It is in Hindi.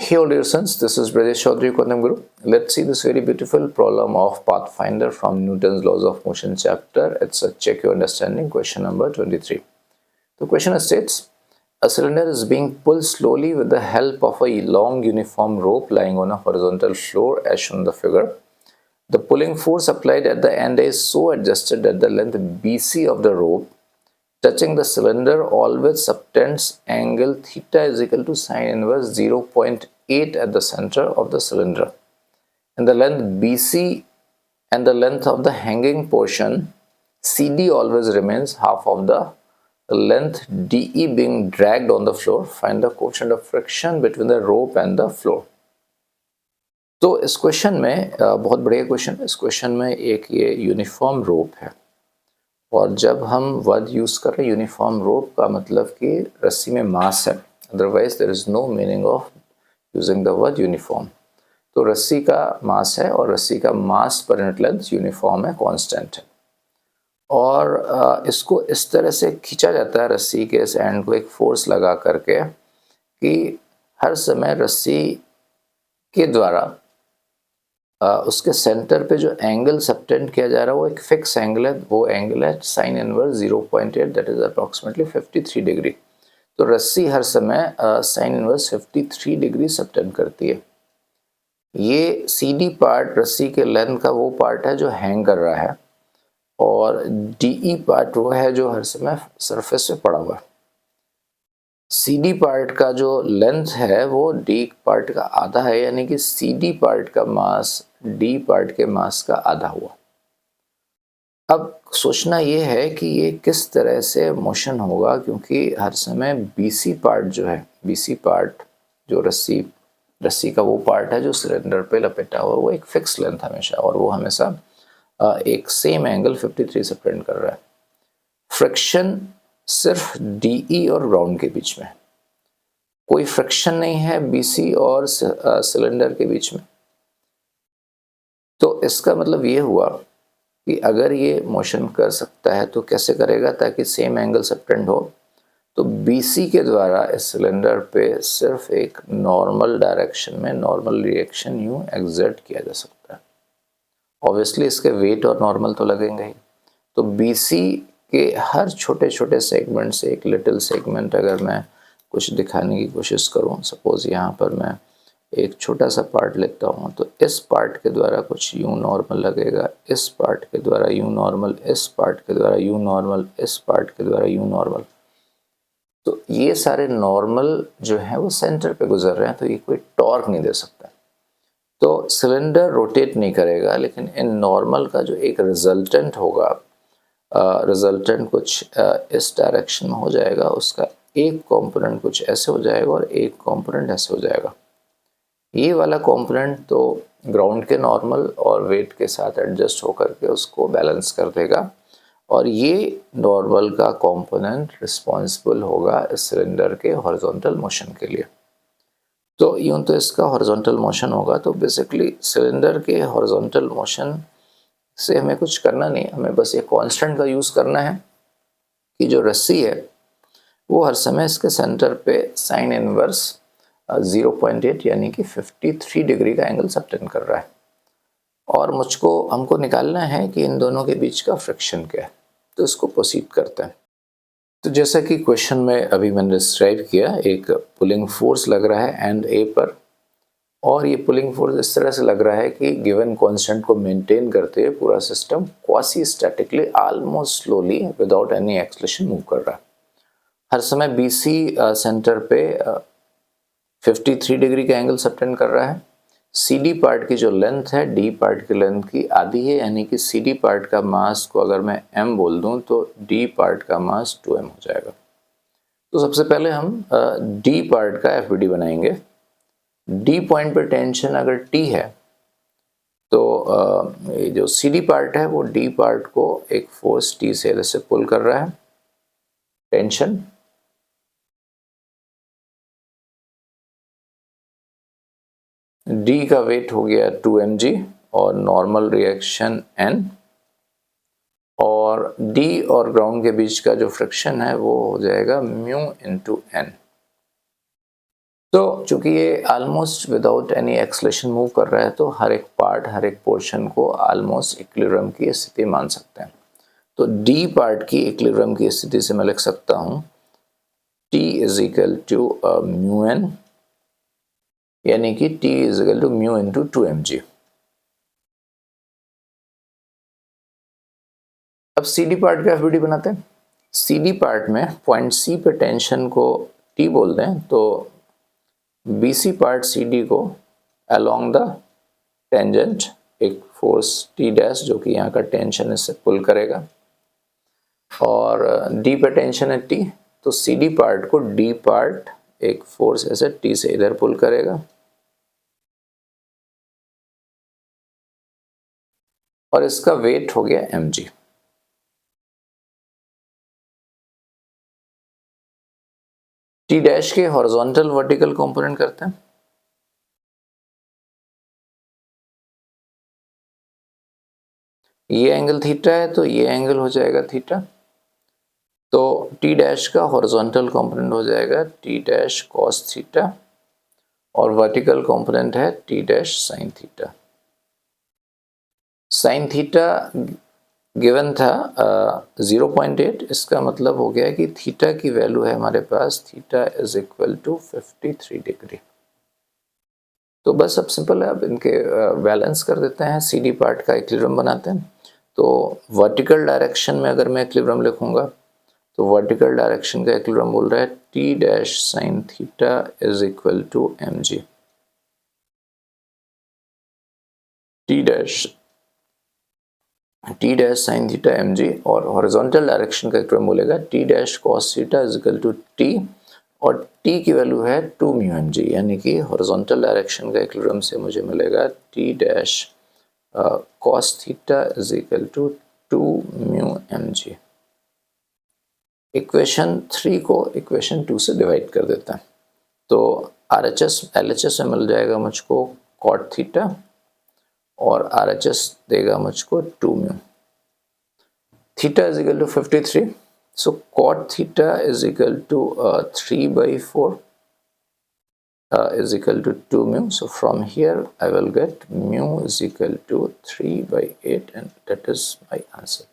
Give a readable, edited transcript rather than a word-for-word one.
Hey all dear sons, this is Brajesh Chaudhary Kodamguru. Let's see this very beautiful problem of Pathfinder from Newton's Laws of Motion chapter. It's a check your understanding question number 23. The question states, a cylinder is being pulled slowly with the help of a long uniform rope lying on a horizontal floor as shown in the figure. The pulling force applied at the end is so adjusted that the length BC of the rope touching the cylinder always subtends angle theta is equal to sine inverse 0.8 at the center of the cylinder. And the length BC and the length of the hanging portion CD always remains half of the length DE being dragged on the floor. Find the coefficient of friction between the rope and the floor. तो इस क्वेश्चन में बहुत बढ़िया क्वेश्चन है। इस क्वेश्चन में एक ये यूनिफॉर्म रोप है और जब हम वर्ड यूज़ कर रहे हैं यूनिफॉर्म रोप का मतलब कि रस्सी में मास है, otherwise there is no meaning of using the word uniform. तो रस्सी का मास है और रस्सी का मास पर यूनिट लेंथ यूनिफॉर्म है, कांस्टेंट है और इसको इस तरह से खींचा जाता है रस्सी के इस एंड को एक फोर्स लगा करके कि हर समय रस्सी के द्वारा उसके सेंटर पे जो एंगल सबटेंड किया जा रहा है वो एक फिक्स एंगल है, वो एंगल है sine inverse 0.8 that is approximately 53 degree. तो रस्सी हर समय साइन इनवर्स 53 डिग्री सबटेंड करती है। ये CD पार्ट रस्सी के लेंथ का वो पार्ट है जो हैंग कर रहा है और DE पार्ट वो है जो हर समय सरफेस पे पड़ा हुआ है। CD पार्ट का जो लेंथ है वो D पार्ट का आधा है, यानी कि CD पार्ट का मास D पार्ट के मास का आधा हुआ। अब सोचना ये है कि ये किस तरह से मोशन होगा, क्योंकि हर समय BC पार्ट जो है, BC पार्ट जो रस्सी का वो पार्ट है जो सिलेंडर पे लपेटा हुआ, वो एक फिक्स लेंथ हमेशा और वो हमेशा एक सेम एंगल 53 से प्रिंट कर रहा है। फ्रिक्शन सिर्फ DE और ग्राउंड के बीच में, कोई फ्रिक्शन नहीं है BC और सिलेंडर के बीच में। तो इसका मतलब ये हुआ कि अगर ये मोशन कर सकता है तो कैसे करेगा ताकि सेम एंगल सबटेंड हो। तो BC के द्वारा इस सिलेंडर पे सिर्फ एक नॉर्मल डायरेक्शन में नॉर्मल रिएक्शन यूं एग्जर्ट किया जा सकता है। ऑब्वियसली इसके वेट और नॉर्मल तो लगेंगे ही। तो BC के हर छोटे छोटे सेगमेंट से एक लिटिल सेगमेंट अगर मैं कुछ दिखाने की कोशिश करूं, सपोज यहाँ पर मैं एक छोटा सा पार्ट लेता हूँ, तो इस पार्ट के द्वारा कुछ यूं नॉर्मल लगेगा, इस पार्ट के द्वारा यूं नॉर्मल, इस पार्ट के द्वारा यूं नॉर्मल, इस पार्ट के द्वारा यूं नॉर्मल। तो ये सारे नॉर्मल जो है वो सेंटर पे गुजर रहे हैं, तो ये कोई टॉर्क नहीं दे सकता। तो सिलेंडर रोटेट नहीं करेगा, लेकिन इन नॉर्मल का जो एक रिजल्टेंट होगा, रिजल्टेंट कुछ इस डायरेक्शन में हो जाएगा, उसका एक कंपोनेंट कुछ ऐसे हो जाएगा और एक कंपोनेंट ऐसे हो जाएगा। ये वाला कंपोनेंट तो ग्राउंड के नॉर्मल और वेट के साथ एडजस्ट होकर के उसको बैलेंस कर देगा और ये नॉर्मल का कंपोनेंट रिस्पॉन्सिबल होगा इस सिलेंडर के हॉरिजॉन्टल मोशन के लिए। तो यूं तो इसका हॉरिजॉन्टल मोशन होगा, तो बेसिकली सिलेंडर के हॉरिजॉन्टल मोशन से हमें कुछ करना नहीं, हमें बस ये कांस्टेंट का यूज़ करना है कि जो रस्सी है वो हर समय इसके सेंटर पे साइन इनवर्स 0.8 यानी कि 53 डिग्री का एंगल सबटेंड कर रहा है और हमको निकालना है कि इन दोनों के बीच का फ्रिक्शन क्या है। तो इसको प्रोसीड करते हैं। तो जैसा कि क्वेश्चन में अभी मैंने डिस्क्राइब किया, एक पुलिंग फोर्स लग रहा है एंड ए पर और ये पुलिंग फोर्स इस तरह से लग रहा है कि गिवन कांस्टेंट को मेंटेन करते हुए पूरा system quasi statically almost slowly without any acceleration move कर रहा है। हर समय BC सेंटर पे 53 डिग्री का एंगल सबटेंड कर रहा है। CD पार्ट की जो लेंथ है D पार्ट की लेंथ की आधी है, यानी कि CD पार्ट का मास को अगर मैं m बोल दूं तो D पार्ट का मास 2m हो जाएगा। तो सबसे पहले हम D पार्ट का FBD बनाएंगे। D पॉइंट पर टेंशन अगर T है तो ये जो CD पार्ट है वो D पार्ट को एक फोर्स T से इधर से पुल कर रहा है, टेंशन। D का वेट हो गया 2mg और नॉर्मल रिएक्शन N और D और ग्राउंड के बीच का जो फ्रिक्शन है वो हो जाएगा म्यू इंटू N। तो चूंकि ये almost without any acceleration move कर रहा है तो हर एक पार्ट, हर एक पोर्शन को ऑलमोस्ट इक्विलिब्रियम की स्थिति मान सकते हैं। तो डी पार्ट की इक्विलिब्रियम की स्थिति से मैं लिख सकता हूं T is equal to mu N, यानी कि T is equal to mu into 2mg। अब सी डी पार्ट का एफबीडी बनाते हैं। सी डी पार्ट में पॉइंट सी पे टेंशन को T बोल दें तो B C part C D को अलोंग द टेंजेंट एक फोर्स T डैश, जो कि यहाँ का टेंशन इससे पुल करेगा, और डी पे टेंशन है T, तो सी डी पार्ट को डी पार्ट एक फोर्स ऐसे T से इधर पुल करेगा, और इसका वेट हो गया mg। T डैश के हॉरिजॉन्टल वर्टिकल कंपोनेंट करते हैं। ये एंगल थीटा है तो ये एंगल हो जाएगा थीटा, तो T डैश का हॉरिजॉन्टल कंपोनेंट हो जाएगा T डैश कॉस थीटा, और वर्टिकल कंपोनेंट है T dash sine theta. Sine theta given था 0.8, इसका मतलब हो गया कि थीटा की वैल्यू है हमारे पास, theta is equal to 53 degree. तो बस अब सिंपल है, अब इनके बैलेंस कर देते हैं, सी डी पार्ट का इक्विलिब्रियम बनाते हैं। तो वर्टिकल डायरेक्शन में अगर मैं इक्विलिब्रियम लिखूंगा तो वर्टिकल डायरेक्शन का इक्विलिब्रियम बोल रहा है T dash sine theta is equal to mg। T dash sine theta mg, और हॉरिजॉन्टल डायरेक्शन का इक्विलिब्रियम बोलेगा T dash cos theta is equal to T, और T की वैल्यू है 2 म्यू mg, यानी कि हॉरिजॉन्टल डायरेक्शन का इक्विलिब्रियम से मुझे मिलेगा T dash cos theta is equal to 2 mu mg। Equation 3 को इक्वेशन 2 से डिवाइड कर देता है, तो RHS LHS में मिल जाएगा मुझको कॉट थीटा, और RHS देगा मुझको 2 mu. Theta is equal to 53, so cot theta is equal to 3/4 is equal to 2 mu. So from here I will get mu is equal to 3/8, and that is my answer.